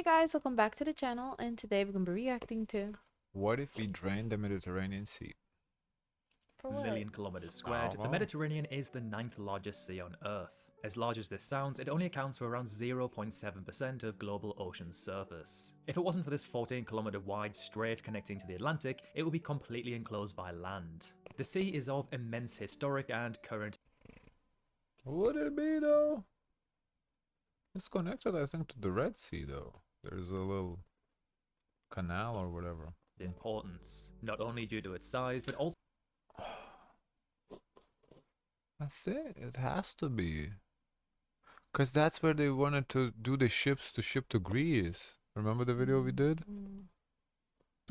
guys, welcome back to the channel, and today we're gonna be reacting to What if we drain the Mediterranean Sea? for what? Million kilometers squared, the Mediterranean is the 9th largest sea on Earth. As large as this sounds, it only accounts for around 0.7% of global ocean surface. If it wasn't for this 14-kilometer wide strait connecting to the Atlantic, it would be completely enclosed by land. The sea is of immense historic and current. Would it be though? It's connected, I think, to the Red Sea though. There's a little canal or whatever. Importance, not only due to its size, but also I think it has to be. Because that's where they wanted to do the ships to ship to Greece. Remember the video we did?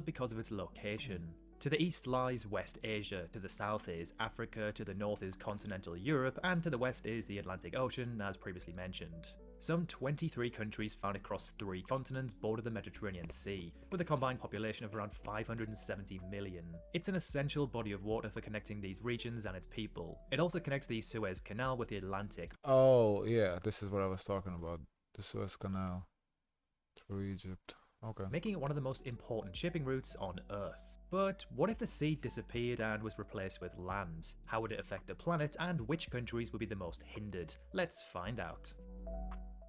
because of its location. To the east lies West Asia, to the south is Africa, to the north is continental Europe, and to the west is the Atlantic Ocean, as previously mentioned. Some 23 countries found across 3 continents border the Mediterranean Sea, with a combined population of around 570 million. It's an essential body of water for connecting these regions and its people. It also connects the Suez Canal with the Atlantic. Oh, yeah, this is what I was talking about. The Suez Canal through Egypt. Okay. Making it one of the most important shipping routes on Earth. But what if the sea disappeared and was replaced with land? How would it affect the planet, and which countries would be the most hindered? Let's find out.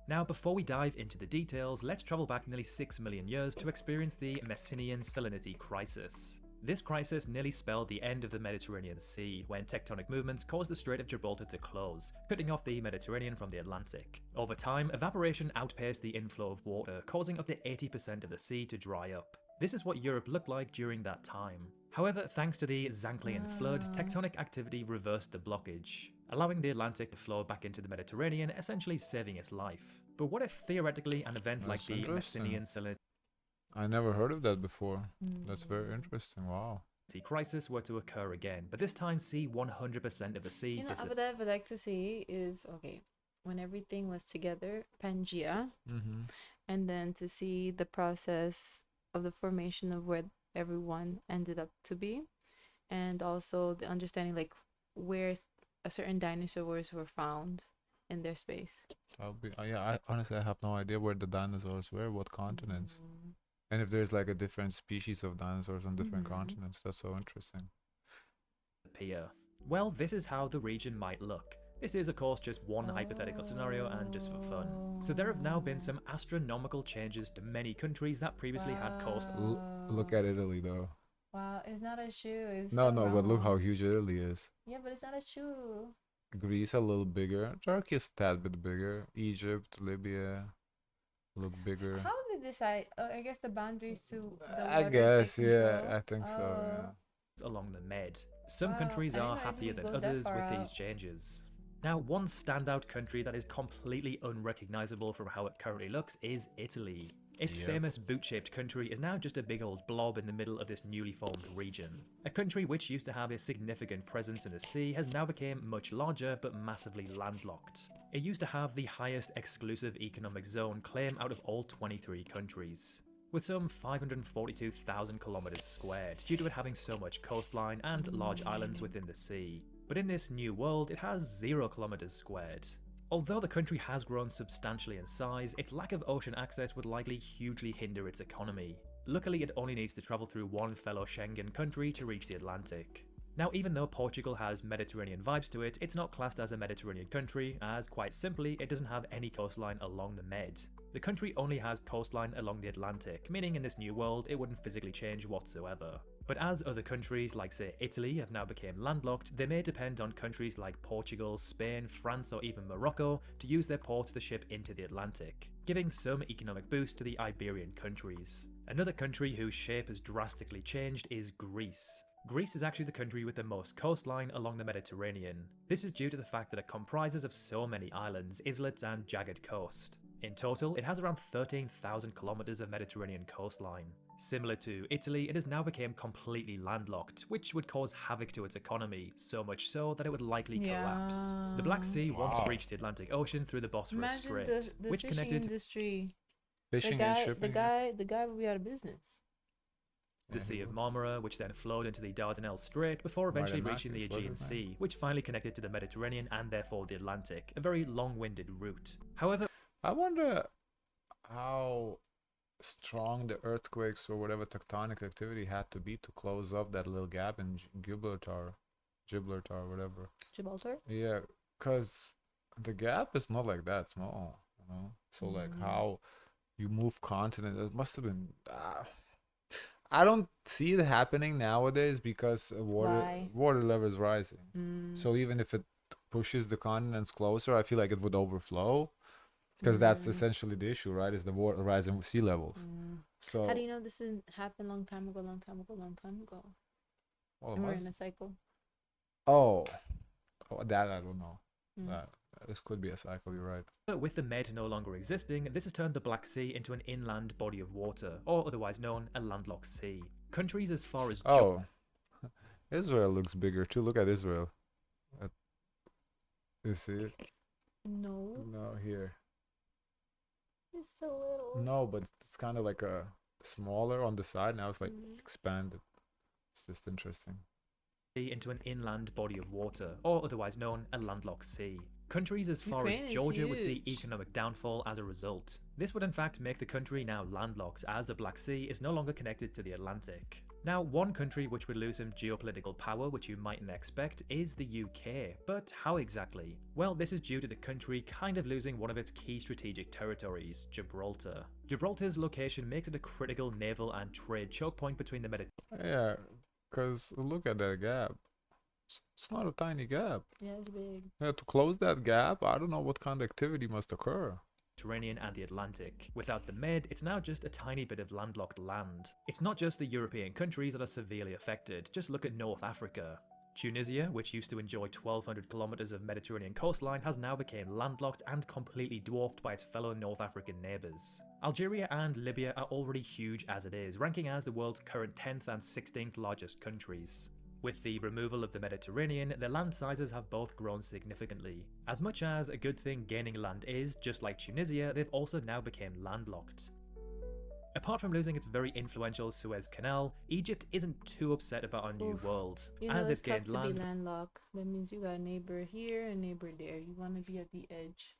Now, before we dive into the details, let's travel back nearly 6 million years to experience the Messinian salinity crisis. This crisis nearly spelled the end of the Mediterranean Sea, when tectonic movements caused the Strait of Gibraltar to close, cutting off the Mediterranean from the Atlantic. Over time, evaporation outpaced the inflow of water, causing up to 80% of the sea to dry up. This is what Europe looked like during that time. However, thanks to the Zanclean flood, tectonic activity reversed the blockage, allowing the Atlantic to flow back into the Mediterranean, essentially saving its life. But what if theoretically an event like the Messinian salinity I never heard of that before. That's very interesting. Wow. crisis were to occur again, but this time see 100% of the sea What I would like to see is, okay, when everything was together, Pangea, and then to see the process of the formation of where everyone ended up to be, and also the understanding like where a certain dinosaurs were found in their space. That'll be, yeah, honestly I have no idea where the dinosaurs were, what continents. And if there's like a different species of dinosaurs on different continents. That's so interesting. appear. Well, this is how the region might look. This is of course just one hypothetical scenario and just for fun. So there have now been some astronomical changes to many countries that previously had coast. Look at Italy though. Wow, it's not a shoe. It's No, but look how huge Italy is. Yeah, but it's not a shoe. Greece a little bigger. Turkey is a tad bit bigger. Egypt, Libya look bigger. How did they decide? I guess the boundaries to the I waters guess, they yeah, control? I think so, yeah. Along the Med. Some Wow, countries I didn't are know happier Italy than goes that others far with these out. changes. Now, one standout country that is completely unrecognizable from how it currently looks is Italy. Its famous boot-shaped country is now just a big old blob in the middle of this newly formed region. A country which used to have a significant presence in the sea has now become much larger but massively landlocked. It used to have the highest exclusive economic zone claim out of all 23 countries, with some 542,000 kilometers squared due to it having so much coastline and large islands within the sea. But in this new world, it has 0 kilometers squared. Although the country has grown substantially in size, its lack of ocean access would likely hugely hinder its economy. Luckily, it only needs to travel through one fellow Schengen country to reach the Atlantic. Now, even though Portugal has Mediterranean vibes to it, it's not classed as a Mediterranean country, as quite simply, it doesn't have any coastline along the Med. The country only has coastline along the Atlantic, meaning in this new world it wouldn't physically change whatsoever. But as other countries like say Italy have now become landlocked, they may depend on countries like Portugal, Spain, France or even Morocco to use their ports to ship into the Atlantic, giving some economic boost to the Iberian countries. Another country whose shape has drastically changed is Greece. Greece is actually the country with the most coastline along the Mediterranean. This is due to the fact that it comprises of so many islands, islets and jagged coast. In total, it has around 13,000 kilometers of Mediterranean coastline. Similar to Italy, it has now become completely landlocked, which would cause havoc to its economy, so much so that it would likely collapse. The Black Sea once reached the Atlantic Ocean through the Bosphorus Strait, the which fishing connected industry. Fishing and shipping. The guy will be out of business. the Sea of Marmara, which then flowed into the Dardanelles Strait before eventually reaching the Aegean Sea, which finally connected to the Mediterranean and therefore the Atlantic, a very long-winded route. However, I wonder how strong the earthquakes or whatever tectonic activity had to be to close up that little gap in Gibraltar, whatever. Gibraltar. Yeah, because the gap is not like that small, you know. So like how you move continent, it must have been. I don't see it happening nowadays because Why? water level is rising. So even if it pushes the continents closer, I feel like it would overflow because that's essentially the issue, right? Is the water rising sea levels. So how do you know this didn't happen long time ago? Long time ago. well, And we're in a cycle. oh, that I don't know. Mm. This could be a cycle. You're right. But with the Med no longer existing, this has turned the Black Sea into an inland body of water, or otherwise known a landlocked sea. Countries as far as Oh, Israel looks bigger too. Look at Israel. You see it? No, No, here. it's a little. No, but it's kind of like a smaller on the side. Now it's like expanded. It's just interesting. into an inland body of water, or otherwise known a landlocked sea. Countries as far Ukraine as is Georgia would see huge. economic downfall as a result. This would in fact make the country now landlocked, as the Black Sea is no longer connected to the Atlantic. Now, one country which would lose some geopolitical power which you mightn't expect is the UK, but how exactly? Well, this is due to the country kind of losing one of its key strategic territories, Gibraltar. Gibraltar's location makes it a critical naval and trade choke point between the Mediterranean. Yeah, because look at that gap. It's not a tiny gap. Yeah, it's big. Yeah, to close that gap, I don't know what kind of activity must occur. Mediterranean and the Atlantic. Without the Med, it's now just a tiny bit of landlocked land. It's not just the European countries that are severely affected, just look at North Africa. Tunisia, which used to enjoy 1,200 kilometers of Mediterranean coastline, has now become landlocked and completely dwarfed by its fellow North African neighbours. Algeria and Libya are already huge as it is, ranking as the world's current 10th and 16th largest countries. With the removal of the Mediterranean, the land sizes have both grown significantly. As much as a good thing gaining land is, just like Tunisia, they've also now become landlocked. Apart from losing its very influential Suez Canal, Egypt isn't too upset about our new world, You know, as it's it's gained tough to land. be landlocked. That means you got a neighbor here, a neighbor there. You want to be at the edge.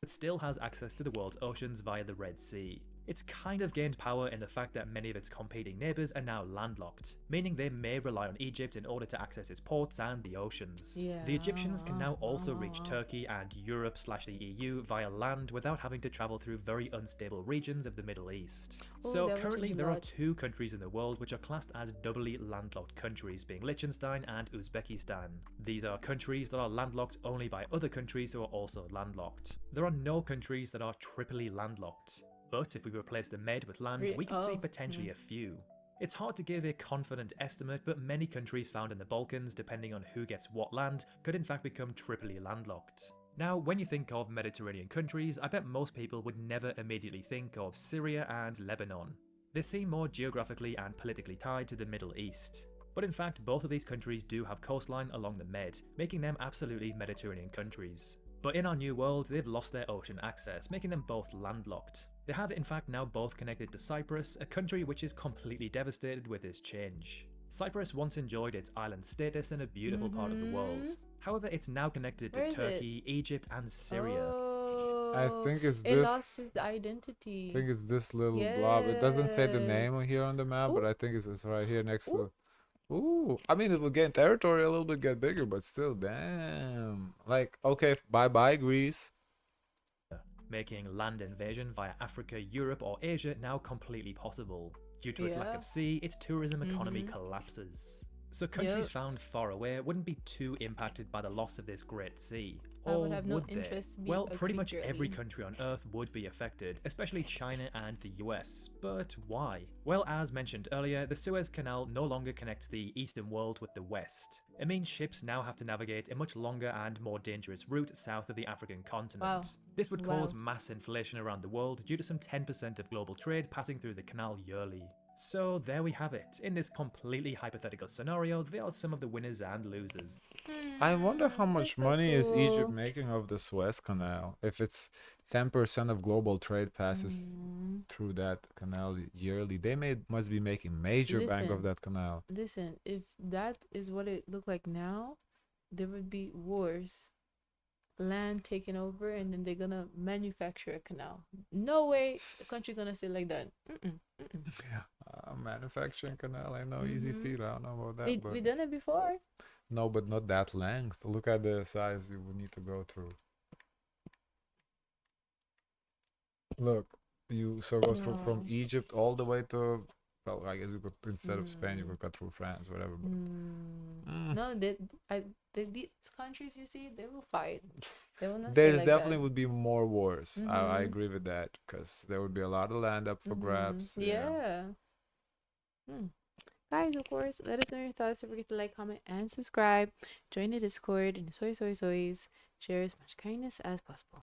But still has access to the world's oceans via the Red Sea. It's kind of gained power in the fact that many of its competing neighbours are now landlocked, meaning they may rely on Egypt in order to access its ports and the oceans. Yeah. The Egyptians can now also reach Turkey and Europe/the EU via land without having to travel through very unstable regions of the Middle East. So currently there are two countries in the world which are classed as doubly landlocked countries, being Liechtenstein and Uzbekistan. These are countries that are landlocked only by other countries who are also landlocked. There are no countries that are triply landlocked. But if we replace the Med with land, we could see potentially a few. It's hard to give a confident estimate, but many countries found in the Balkans, depending on who gets what land, could in fact become triply landlocked. Now, when you think of Mediterranean countries, I bet most people would never immediately think of Syria and Lebanon. They seem more geographically and politically tied to the Middle East. But in fact, both of these countries do have coastline along the Med, making them absolutely Mediterranean countries. But in our new world, they've lost their ocean access, making them both landlocked. They have in fact now both connected to Cyprus, a country which is completely devastated with this change. Cyprus once enjoyed its island status in a beautiful part of the world. However, it's now connected to Turkey, Egypt, and Syria. I think it's this. It lost its identity. I think it's this little blob. It doesn't say the name here on the map, but I think it's right here next to. Ooh, I mean, it will gain territory a little bit, get bigger, but still, damn. Like, okay, bye-bye, Greece. Making land invasion via Africa, Europe, or Asia now completely possible. Due to its lack of sea, its tourism economy collapses. So countries found far away wouldn't be too impacted by the loss of this Great Sea. Or would have no would they? interest to be Well, a pretty much creature every alien. country on Earth would be affected, especially China and the US. But why? Well, as mentioned earlier, the Suez Canal no longer connects the Eastern world with the West. It means ships now have to navigate a much longer and more dangerous route south of the African continent. Wow. This would cause mass inflation around the world due to some 10% of global trade passing through the canal yearly. So there we have it. In this completely hypothetical scenario, there are some of the winners and losers. I wonder how much so money is Egypt cool. making of the Suez Canal. If it's 10% of global trade passes through that canal yearly, they must be making major bank of that canal. Listen, if that is what it looked like now, there would be wars land taken over, and then they're gonna manufacture a canal. No way the country gonna sit like that. Mm-mm, mm-mm. Manufacturing canal ain't no easy feat. I don't know about that, but We done it before. no, but not that length. Look at the size you would need to go through. Look, you so goes from No. Egypt all the way to, well, I guess you could, instead of Spain, you could cut through France, whatever. But No, these countries you see, they will fight. They will not stay there's like definitely that. would be more wars. I agree with that because there would be a lot of land up for grabs. Yeah. Yeah. Hmm. Guys, of course, let us know your thoughts. Don't forget to like, comment, and subscribe. Join the Discord and soy. Share as much kindness as possible.